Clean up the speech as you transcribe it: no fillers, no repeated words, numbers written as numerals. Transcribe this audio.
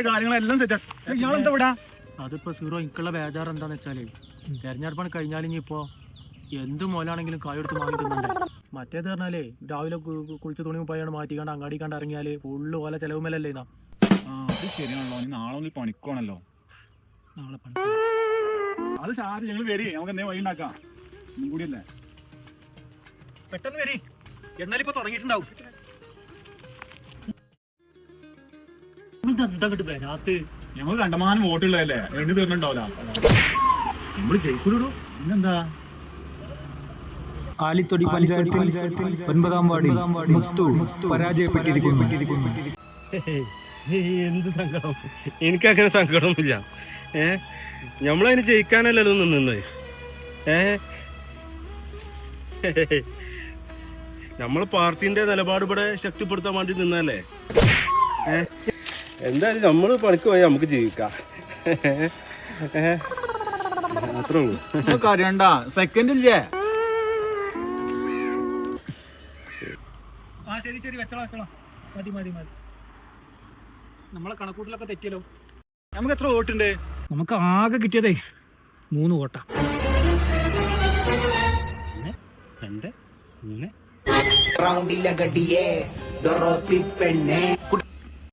കാര്യങ്ങളെല്ലാം സെറ്റാ. ഇയാളെന്താ ഇവിടെ? അതിപ്പോ സീറോ എനിക്കുള്ള ബേജാർ എന്താന്ന് വെച്ചാല് തെരഞ്ഞെടുപ്പാണ് കഴിഞ്ഞാൽ ഇനിയിപ്പോ എന്ത് മോലാണെങ്കിലും കായെടുത്ത് വാങ്ങി തിന്നണ്ടേ. മറ്റേത് പറഞ്ഞാലേ രാവിലെ കുളിച്ച് തുണി പോയാണ് മാറ്റിക്കാണ്ട് അങ്ങാടി കണ്ട് ഇറങ്ങിയാല് ഫുള്ള് പോലെ ചെലവുമല്ലേ ഇതാ. അത് ശരിയാണല്ലോ. നാളെ പണിക്കോണല്ലോ. നാളെ പണി അത് സാറ് ഞങ്ങൾ വരി, നമുക്ക് എന്തെങ്കിലും വഴി ഉണ്ടാക്കാം. ഒന്നും കൂടിയല്ലേ, പെട്ടെന്ന് വരി, എന്നാലിപ്പോ തുടങ്ങിയിട്ടുണ്ടാവും. എന്താ കിട്ടും വരാത്ത്? ഞങ്ങൾ കണ്ടമാനം വോട്ടുള്ളതല്ലേ, എണ്ണി തീർന്നുണ്ടാവില്ല. നമ്മള് ജയിക്കൂലോ. പിന്നെന്താ? ആലിത്തൊടി പഞ്ചായത്തിൽ 9ാം വാർഡിൽ മുത്തു പരാജയപ്പെട്ടിരിക്കുന്നു. എന്ത് സങ്കടം? എനിക്കങ്ങനെ സങ്കടമൊന്നുമില്ല. നമ്മളതിന് ജയിക്കാനല്ലല്ലോ നിന്നത്. നമ്മളെ പാർട്ടിന്റെ നിലപാട് ഇവിടെ ശക്തിപ്പെടുത്താൻ വേണ്ടി നിന്നല്ലേ. എന്തായാലും നമ്മള് പണിക്ക് പോയാൽ നമുക്ക് ജീവിക്കാം. അത്രേ ഉള്ളൂ. അറിയണ്ട, സെക്കൻഡ് ഇല്ലേ? ശരി വെച്ചോളാം. മതി. നമ്മളെ കണക്കൂട്ടിലൊക്കെ തെറ്റിയല്ലോ. നമുക്ക് എത്ര വോട്ടുണ്ട്? നമുക്ക് ആകെ കിട്ടിയതേ 3 വോട്ടാ. 2 3 റൗണ്ടിലെ ഗഡിയെ ഡൊറോത്തി പെണ്ണെ